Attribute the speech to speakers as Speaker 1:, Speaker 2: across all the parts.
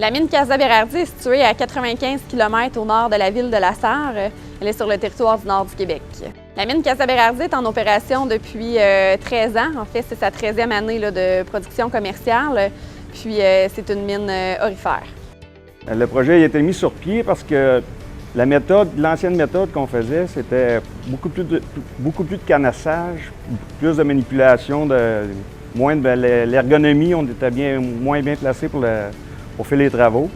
Speaker 1: La mine Casa Berardi est située à 95 km au nord de la ville de La Sarre. Elle est sur le territoire du nord du Québec. La mine Casa Berardi est en opération depuis 13 ans. En fait, c'est sa 13e année de production commerciale. Puis, c'est une mine aurifère.
Speaker 2: Le projet a été mis sur pied parce que l'ancienne méthode qu'on faisait, c'était beaucoup plus de canassage, plus de manipulation, moins de l'ergonomie. On était moins bien placé pour faire les travaux.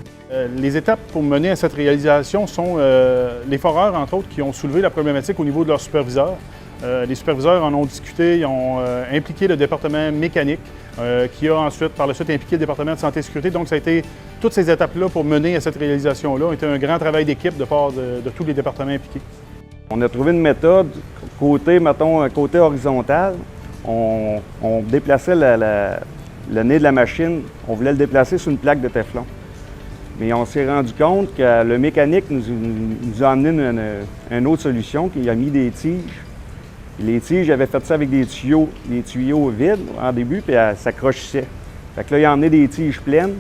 Speaker 3: Les étapes pour mener à cette réalisation sont les foreurs, entre autres, qui ont soulevé la problématique au niveau de leurs superviseurs. Les superviseurs en ont discuté, ils ont impliqué le département mécanique, qui a ensuite, par la suite, impliqué le département de santé et sécurité. Donc, ça a été toutes ces étapes-là pour mener à cette réalisation-là ont été un grand travail d'équipe de part de tous les départements impliqués.
Speaker 2: On a trouvé une méthode côté horizontal. On déplaçait le nez de la machine, on voulait le déplacer sur une plaque de Teflon. Mais on s'est rendu compte que le mécanique nous a amené une autre solution, qu'il a mis des tiges. Les tiges, j'avais fait ça avec des tuyaux vides en début, puis ça s'accrochissait. Fait que là, il a emmené des tiges pleines.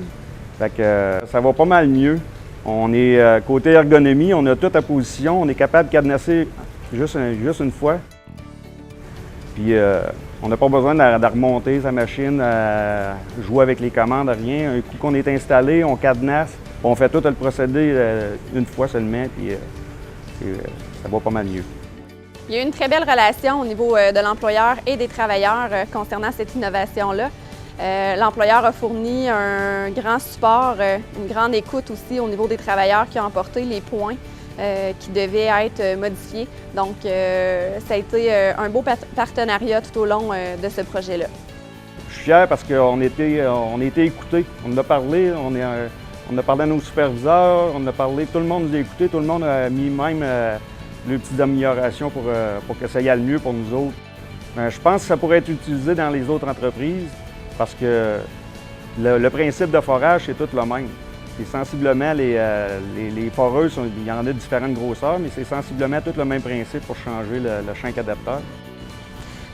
Speaker 2: Fait que ça va pas mal mieux. On est côté ergonomie, on a tout à position, on est capable de cadenasser juste une fois. Puis on n'a pas besoin de remonter sa machine, jouer avec les commandes, rien. Un coup qu'on est installé, on cadenasse, on fait tout le procédé une fois seulement, puis ça va pas mal mieux.
Speaker 1: Il y a eu une très belle relation au niveau de l'employeur et des travailleurs concernant cette innovation-là. L'employeur a fourni un grand support, une grande écoute aussi au niveau des travailleurs qui ont apporté les points qui devaient être modifiés. Donc, ça a été un beau partenariat tout au long de ce projet-là.
Speaker 2: Je suis fier parce qu'on a été écoutés. On en a parlé, on a parlé à nos superviseurs, tout le monde nous a écoutés, tout le monde a mis même les petites améliorations pour que ça y aille mieux pour nous autres. Je pense que ça pourrait être utilisé dans les autres entreprises parce que le principe de forage, c'est tout le même. C'est sensiblement, les foreuses, il y en a de différentes grosseurs, mais c'est sensiblement tout le même principe pour changer le shank adapteur.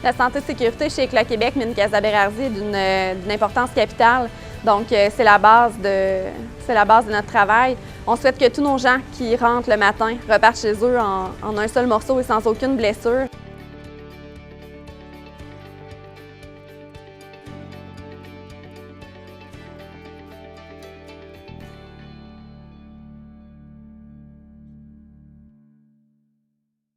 Speaker 1: La santé et sécurité chez Éclat Québec, mine Casa Berardi est d'une importance capitale. Donc, c'est la base de notre travail. On souhaite que tous nos gens qui rentrent le matin repartent chez eux en un seul morceau et sans aucune blessure.